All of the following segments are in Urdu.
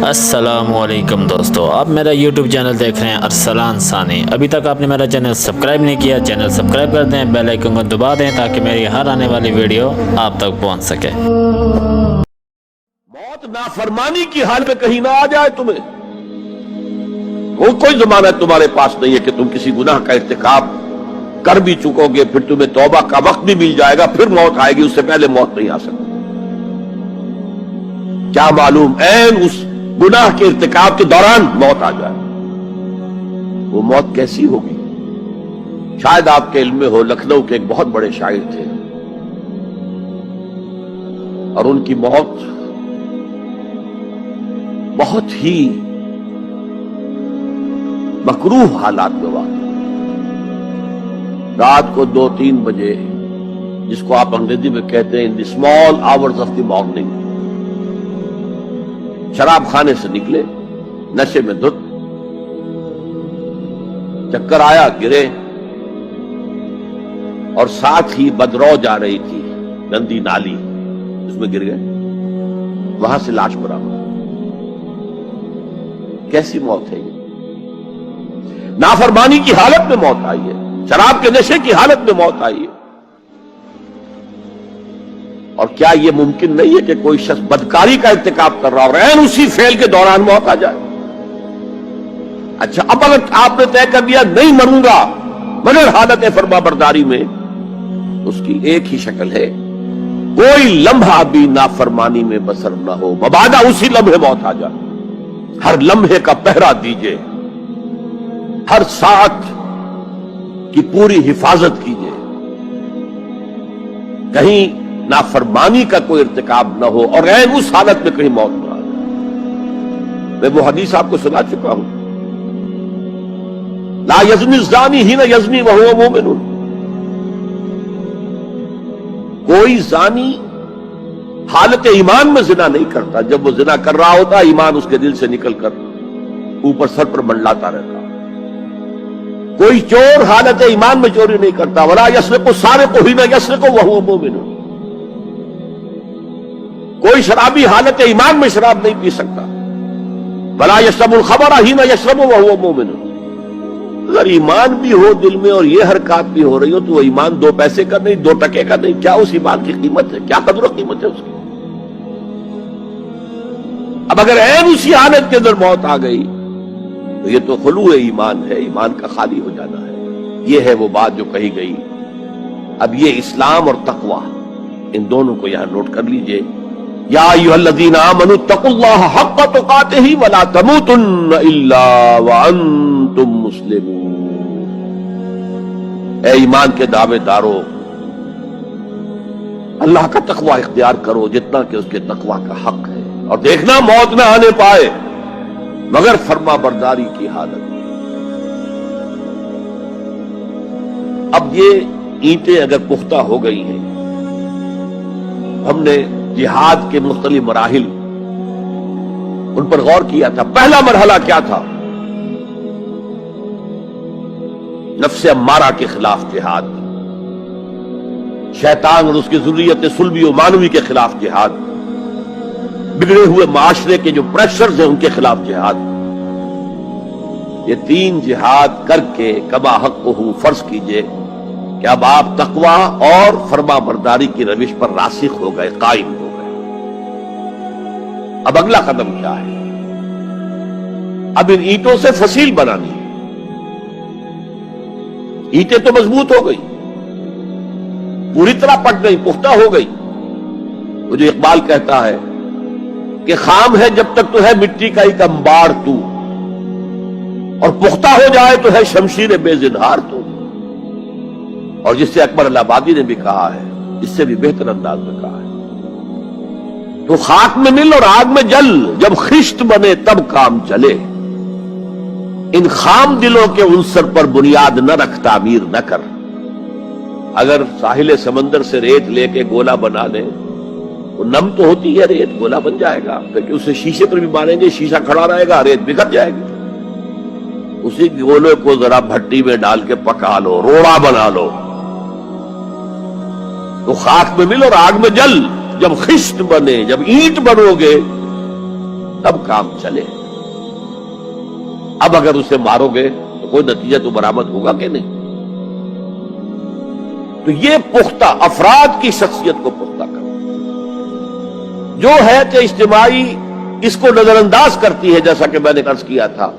السلام علیکم دوستو، آپ میرا یوٹیوب چینل دیکھ رہے ہیں ارسلان ثانی۔ ابھی تک آپ نے میرا چینل سبسکرائب نہیں کیا، چینل سبسکرائب کر دیں، بیل آئیکن کو دبا دیں تاکہ میری ہر آنے والی ویڈیو آپ تک پہنچ سکے۔ موت نافرمانی کی حال میں کہیں نہ آ جائے تمہیں، وہ کوئی ضمانت تمہارے پاس نہیں ہے کہ تم کسی گناہ کا ارتکاب کر بھی چکو گے، پھر تمہیں توبہ کا وقت بھی مل جائے گا، پھر موت آئے گی، اس سے پہلے موت نہیں آ سکتی۔ کیا معلوم عین اس گناہ کے ارتکاب کے دوران موت آ جائے، وہ موت کیسی ہوگی؟ شاید آپ کے علم میں ہو، لکھنؤ کے ایک بہت بڑے شاعر تھے اور ان کی موت بہت ہی مکروہ حالات میں واقع، رات کو 2-3 بجے، جس کو آپ انگریزی میں کہتے ہیں in the small hours of the morning, شراب خانے سے نکلے، نشے میں دھت، چکر آیا، گرے، اور ساتھ ہی بدرو جا رہی تھی گندی نالی، اس میں گر گئے، وہاں سے لاش برآمد۔ کیسی موت ہے یہ؟ نافرمانی کی حالت میں موت آئی ہے، شراب کے نشے کی حالت میں موت آئی ہے۔ اور کیا یہ ممکن نہیں ہے کہ کوئی شخص بدکاری کا ارتکاب کر رہا اور عین اسی فعل کے دوران موت آ جائے؟ اچھا، اب اگر آپ نے طے کر دیا نہیں مروں گا مگر حالت فرما برداری میں، اس کی ایک ہی شکل ہے، کوئی لمحہ بھی نافرمانی میں بسر نہ ہو، مبادا اسی لمحے موت آ جائے۔ ہر لمحے کا پہرا دیجئے، ہر ساعت کی پوری حفاظت کیجئے، کہیں نافرمانی کا کوئی ارتکاب نہ ہو اور عین اس حالت میں کہیں موت نہ آ جائے۔ میں وہ حدیث آپ کو سنا چکا ہوں، لا یزنی الزانی حین یزنی وہو مومن، کوئی زانی حالت ایمان میں زنا نہیں کرتا، جب وہ زنا کر رہا ہوتا ایمان اس کے دل سے نکل کر اوپر سر پر منڈلاتا رہتا۔ کوئی چور حالت ایمان میں چوری نہیں کرتا، ولا یسرق السارق حین یسرق وہو مومن، کوئی شرابی حالت ایمان میں شراب نہیں پی سکتا، ولا یشرب الخمر حین یشرب وہو مومن۔ اگر ایمان بھی ہو دل میں اور یہ حرکات بھی ہو رہی ہو تو وہ ایمان 2 پیسے کا نہیں، 2 ٹکے کا نہیں، کیا اس ایمان کی قیمت ہے؟ کیا قدر و قیمت ہے اس کی؟ اب اگر عین اسی حالت کے اندر موت آ گئی تو یہ تو خلو ایمان ہے، ایمان کا خالی ہو جانا ہے۔ یہ ہے وہ بات جو کہی گئی۔ اب یہ اسلام اور تقوی، ان دونوں کو یہاں نوٹ کر لیجئے۔ یا ایھا الذین آمنوا اتقوا اللہ حق تقاتہ ولا تموتن الا وانتم مسلمون۔ اے ایمان کے دعوے دارو، اللہ کا تقوی اختیار کرو جتنا کہ اس کے تقوی کا حق ہے، اور دیکھنا موت نہ آنے پائے مگر فرما برداری کی حالت۔ اب یہ اینٹیں اگر پختہ ہو گئی ہیں، ہم نے جہاد کے مختلف مراحل ان پر غور کیا تھا۔ پہلا مرحلہ کیا تھا؟ نفس امارہ کے خلاف جہاد، شیطان اور اس کی ذریت سلبی و مانوی کے خلاف جہاد، بگڑے ہوئے معاشرے کے جو پریشرز ہیں ان کے خلاف جہاد۔ یہ 3 جہاد کر کے کما حقہ، فرض کیجئے کہ اب آپ تقوی اور فرما برداری کی روش پر راسخ ہو گئے، قائم ہو گئے۔ اب اگلا قدم کیا ہے؟ اب ان اینٹوں سے فصیل بنانی ہے۔ اینٹیں تو مضبوط ہو گئی، پوری طرح پٹ گئی، پختہ ہو گئی۔ وہ جو اقبال کہتا ہے کہ خام ہے جب تک تو ہے مٹی کا ایک انبار تو، اور پختہ ہو جائے تو ہے شمشیر بے زنہار تو۔ اور جس سے اکبر اللہ آبادی نے بھی کہا ہے، اس سے بھی بہتر انداز میں کہا ہے، تو خاک میں مل اور آگ میں جل، جب خشت بنے تب کام چلے، ان خام دلوں کے عنصر پر بنیاد نہ رکھ، تعمیر نہ کر۔ اگر ساحل سمندر سے ریت لے کے گولا بنا لیں، وہ نم تو ہوتی ہے ریت، گولا بن جائے گا، پھر اسے شیشے پر بھی ماریں گے، شیشہ کھڑا رہے گا، ریت بکھر جائے گی۔ اسی گولے کو ذرا بھٹی میں ڈال کے پکا لو، روڑا بنا لو، تو خاک میں مل اور آگ میں جل، جب خشت بنے، جب اینٹ بنو گے تب کام چلے. اب اگر اسے مارو گے تو کوئی نتیجہ تو برآمد ہوگا کہ نہیں. تو یہ پختہ افراد کی شخصیت کو پختہ کرنا جو ہے کہ اجتماعی اس کو نظر انداز کرتی ہے. جیسا کہ میں نے عرض کیا تھا،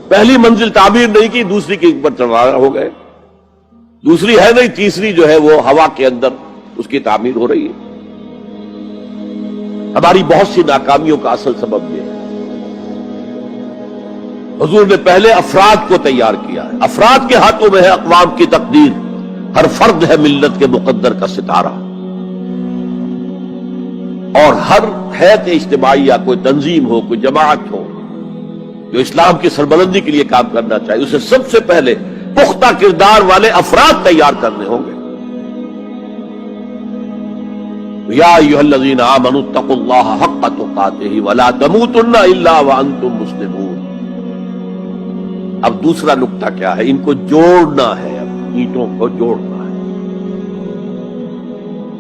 پہلی منزل تعمیر نہیں کی، دوسری کے اوپر چڑھا ہو گئے، دوسری ہے نہیں، تیسری جو ہے وہ ہوا کے اندر اس کی تعمیر ہو رہی ہے. ہماری بہت سی ناکامیوں کا اصل سبب یہ ہے. حضور نے پہلے افراد کو تیار کیا ہے. افراد کے ہاتھوں میں ہے اقوام کی تقدیر. ہر فرد ہے ملت کے مقدر کا ستارہ، اور ہر حیث اجتماعی یا کوئی تنظیم ہو، کوئی جماعت ہو جو اسلام کی سربلندی کے لیے کام کرنا چاہیے، اسے سب سے پہلے پختہ کردار والے افراد تیار کرنے ہوں گے. یا ایھا الذین آمنوا اتقوا اللہ حق تقاتہ ولا تموتن الا وانتم مسلمون. اب دوسرا نقطہ کیا ہے؟ ان کو جوڑنا ہے، اینٹوں کو جوڑنا ہے.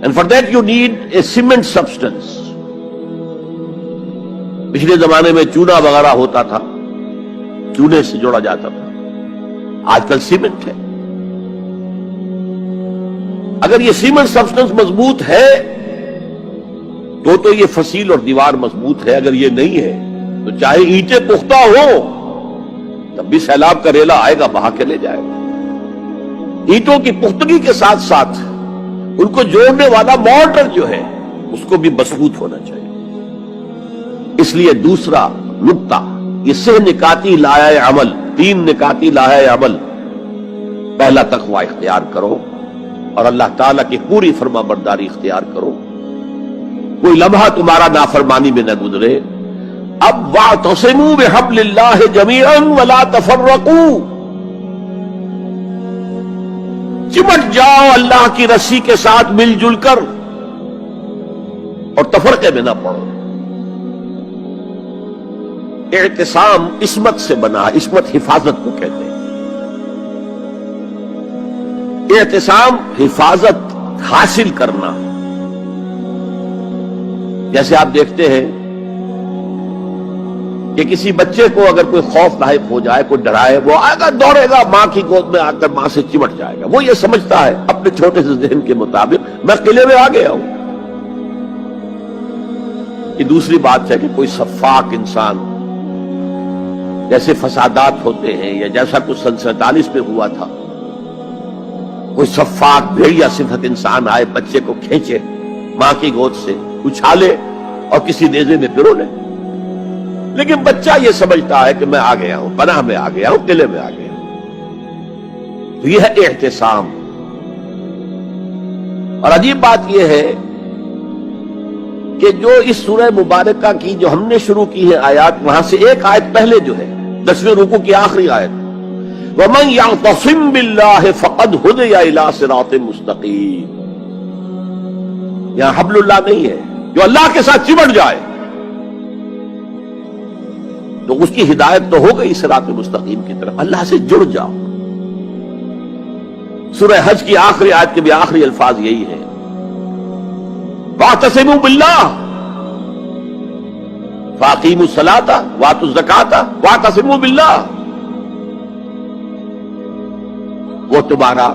And for that you need a cement substance. پچھلے زمانے میں چونا وغیرہ ہوتا تھا، چونے سے جوڑا جاتا تھا. آج کل سیمنٹ ہے. اگر یہ سیمنٹ سبسٹنس مضبوط ہے تو یہ فصیل اور دیوار مضبوط ہے. اگر یہ نہیں ہے تو چاہے اینٹیں پختہ ہو تب بھی سیلاب کا ریلا آئے گا، بہا کے لے جائے گا. اینٹوں کی پختگی کے ساتھ ساتھ ان کو جوڑنے والا مورٹر جو ہے اس کو بھی مضبوط ہونا چاہیے. اس لیے دوسرا نقطہ یہ سہ نکاتی لائحہ عمل، 3 نکاتی لائحہ عمل. پہلا تقوی اختیار کرو اور اللہ تعالیٰ کی پوری فرما برداری اختیار کرو. کوئی لمحہ تمہارا نافرمانی میں نہ گزرے. اب واعتصموا بحبل اللہ جمیعا ولا تفرقوا، چمٹ جاؤ اللہ کی رسی کے ساتھ مل جل کر اور تفرقے میں نہ پڑو. اعتصام عصمت سے بنا، عصمت حفاظت کو کہتے ہیں. اعتصام حفاظت حاصل کرنا. جیسے آپ دیکھتے ہیں کہ کسی بچے کو اگر کوئی خوف لاحق ہو جائے، کوئی ڈرائے، وہ آئے گا، دوڑے گا ماں کی گود میں آ کر ماں سے چمٹ جائے گا. وہ یہ سمجھتا ہے اپنے چھوٹے سے ذہن کے مطابق میں قلعے میں آ گیا ہوں. یہ دوسری بات ہے کہ کوئی سفاک انسان، جیسے فسادات ہوتے ہیں یا جیسا کچھ سن 47 میں ہوا تھا، کوئی سفاک بھیڑیا صفت انسان آئے، بچے کو کھینچے ماں کی گود سے، اچھالے اور کسی نیزے میں پرو لے. لیکن بچہ یہ سمجھتا ہے کہ میں آ گیا ہوں، پناہ میں آ گیا ہوں، قلعے میں آ گیا ہوں. تو یہ ہے اعتصام. اور عجیب بات یہ ہے کہ جو اس سورہ مبارکہ کی جو ہم نے شروع کی ہے آیات، وہاں سے ایک آیت پہلے جو ہے 10ویں رکوع کی آخری آیت، وَمَن يَعْتَصِم بِاللَّهِ فَقَدْ هُدِيَ إِلَىٰ صِرَاطٍ مُسْتَقِيمٍ. یہاں حبل اللہ نہیں ہے. جو اللہ کے ساتھ چمٹ جائے تو اس کی ہدایت تو ہو گئی صراط مستقیم کی طرف. اللہ سے جڑ جاؤ. سورہ حج کی آخری آیت کے بھی آخری الفاظ یہی ہیں، وَاعْتَصِمُوا بِاللَّهِ فَأَقِیمُوا الصَّلَاةَ وَآتُوا الزَّکَاةَ وَاعْتَصِمُوا بِاللَّهِ. وہ تمہارا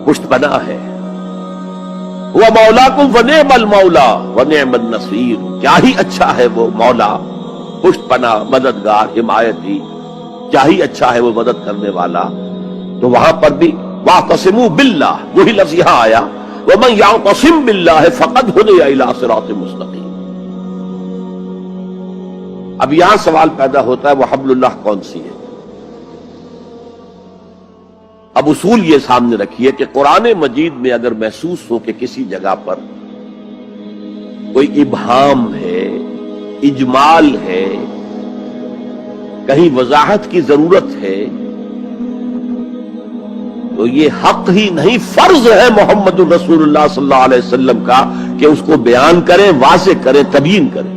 پشت پناہ ہے. وہ مولاکم ونعم المولا ونعم النصیر. کیا ہی اچھا ہے وہ مولا، پشت پناہ، مددگار، حمایتی. کیا ہی اچھا ہے وہ مدد کرنے والا. تو وہاں پر بھی واعتصموا باللہ، وہی لفظ یہاں آیا، ومن یعتصم باللہ فقد ہدی الی صراط مستقیم. اب یہاں سوال پیدا ہوتا ہے وہ حبل اللہ کون سی ہے؟ اب اصول یہ سامنے رکھیے کہ قرآن مجید میں اگر محسوس ہو کہ کسی جگہ پر کوئی ابہام ہے، اجمال ہے، کہیں وضاحت کی ضرورت ہے، تو یہ حق ہی نہیں فرض ہے محمد رسول اللہ صلی اللہ علیہ وسلم کا کہ اس کو بیان کریں، واضح کریں، تبیین کریں.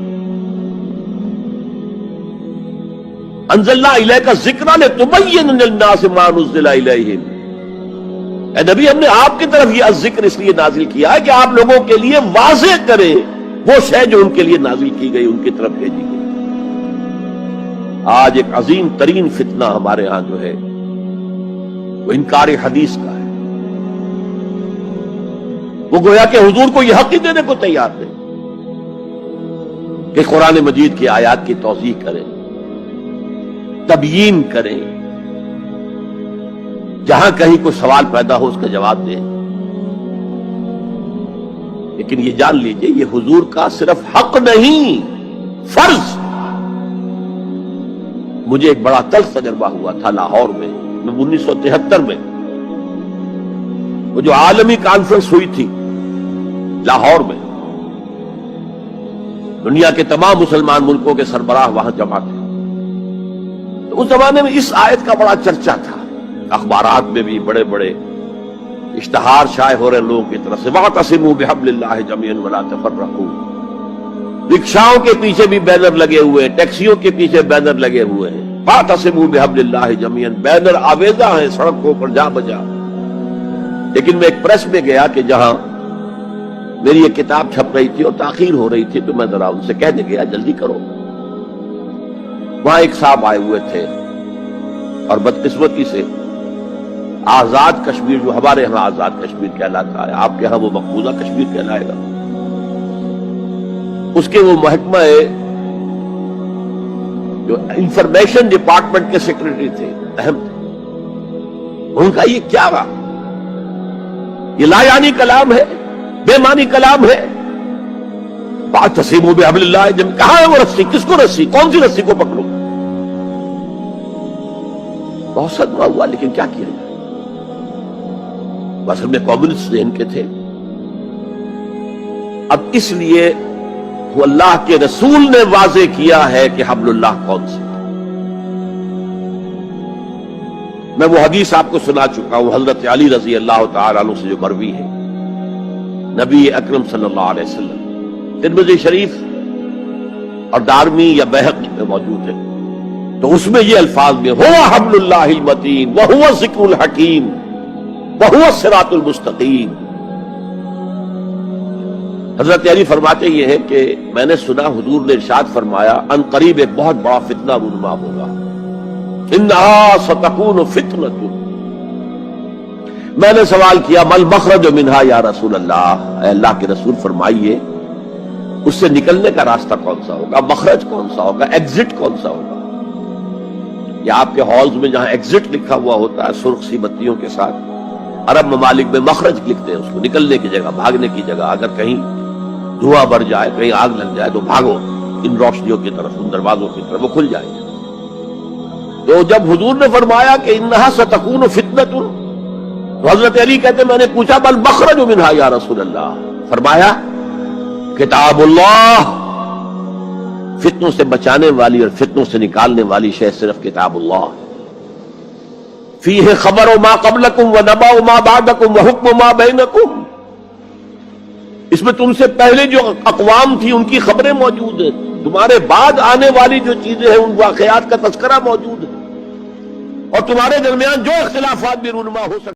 انزلنا الیک الذکر لتبین للناس ما نزل الیہم. اے نبی، ہم نے آپ کی طرف یہ ذکر اس لیے نازل کیا ہے کہ آپ لوگوں کے لیے واضح کریں وہ شے جو ان کے لیے نازل کی گئی، ان کی طرف بھیجی گئی. آج ایک عظیم ترین فتنہ ہمارے ہاں جو ہے وہ انکار حدیث کا ہے. وہ گویا کہ حضور کو یہ حق ہی دینے کو تیار نہیں کہ قرآن مجید کی آیات کی توضیح کریں، تبیین کریں، جہاں کہیں کوئی سوال پیدا ہو اس کا جواب دیں. لیکن یہ جان لیجئے یہ حضور کا صرف حق نہیں، فرض. مجھے ایک بڑا تلخ تجربہ ہوا تھا لاہور میں 1973 میں، وہ جو عالمی کانفرنس ہوئی تھی لاہور میں، دنیا کے تمام مسلمان ملکوں کے سربراہ وہاں جمع تھے. تو اس زمانے میں اس آیت کا بڑا چرچا تھا، اخبارات میں بھی بڑے بڑے اشتہار شائع ہو رہے لوگوں کی طرف سے، وَاعْتَصِمُوا بِحَبْلِ اللَّهِ جَمِيعًا وَلَا تَفَرَّقُوا. رکشاؤں کے پیچھے بھی بینر لگے ہوئے ہیں، ٹیکسیوں کے پیچھے بینر لگے ہوئے ہیں، وَاعْتَصِمُوا بِحَبْلِ اللَّهِ جَمِيعًا. بینر آویزاں ہیں سڑکوں پر جا بجا. لیکن میں ایک پریس میں گیا کہ جہاں میری ایک کتاب چھپ رہی تھی اور تاخیر ہو رہی تھی، تو میں ذرا ان سے کہنے گیا جلدی کرو. وہاں ایک صاحب آئے ہوئے تھے اور بدقسمتی سے آزاد کشمیر، جو ہمارے ہاں آزاد کشمیر کہلاتا ہے، آپ کے ہاں وہ مقبوضہ کشمیر کہلائے گا، اس کے وہ محکمہ جو انفارمیشن ڈپارٹمنٹ کے سیکرٹری تھے، اہم تھے. ان کا یہ کیا رہا؟ یہ لا یعنی کلام ہے، بے معنی کلام ہے. وَاعْتَصِمُوا بِحَبْلِ اللَّهِ جَمِيعًا. کہاں ہے وہ رسی؟ کس کو رسی؟ کون سی رسی کو پکڑو؟ بہت صدمہ ہوا، لیکن کیا کیا جائے؟ اصل میں کمیونسٹ ذہن کے تھے. اب اس لیے وہ اللہ کے رسول نے واضح کیا ہے کہ حبل اللہ کون سی. میں وہ حدیث آپ کو سنا چکا ہوں، حضرت علی رضی اللہ تعالی عنہ سے جو مروی ہے، نبی اکرم صلی اللہ علیہ وسلم، ترمذی شریف اور دارمی یا بیہقی میں موجود ہے. تو اس میں یہ الفاظ میں هو حبل اللہ المتین وهو الذکر الحکیم وهو الصراط المستقیم. حضرت علی فرماتے یہ ہے کہ میں نے سنا حضور نے ارشاد فرمایا ان قریب ایک بہت بڑا فتنہ رونما ہوگا، انہا ستکون فتنۃ. میں نے سوال کیا مل مخرج منہا یا رسول اللہ، اے اللہ کے رسول فرمائیے اس سے نکلنے کا راستہ کون سا ہوگا، مخرج کون سا ہوگا، ایگزٹ کون سا ہوگا. یا آپ کے ہالز میں جہاں ایگزٹ لکھا ہوا ہوتا ہے سرخ سی بتیوں کے ساتھ، عرب ممالک میں مخرج لکھتے ہیں اس کو، نکلنے کی جگہ، بھاگنے کی جگہ. اگر کہیں دھواں بھر جائے، کہیں آگ لگ جائے تو بھاگو ان روشنیوں کی طرف، ان دروازوں کی طرف، وہ کھل جائے گا. تو جب حضور نے فرمایا کہ انہا ستکون فتنۃ، تو حضرت علی کہتے میں نے پوچھا بل مخرج منہا یا رسول اللہ، فرمایا کتاب اللہ. فتنوں سے بچانے والی اور فتنوں سے نکالنے والی شے صرف کتاب اللہ. فیہ خبر ما قبلکم ونبأ ما بعدکم وحکم ما بینکم. اس میں تم سے پہلے جو اقوام تھی ان کی خبریں موجود ہیں، تمہارے بعد آنے والی جو چیزیں ہیں ان واقعات کا تذکرہ موجود ہے، اور تمہارے درمیان جو اختلافات بھی رونما ہو سکتے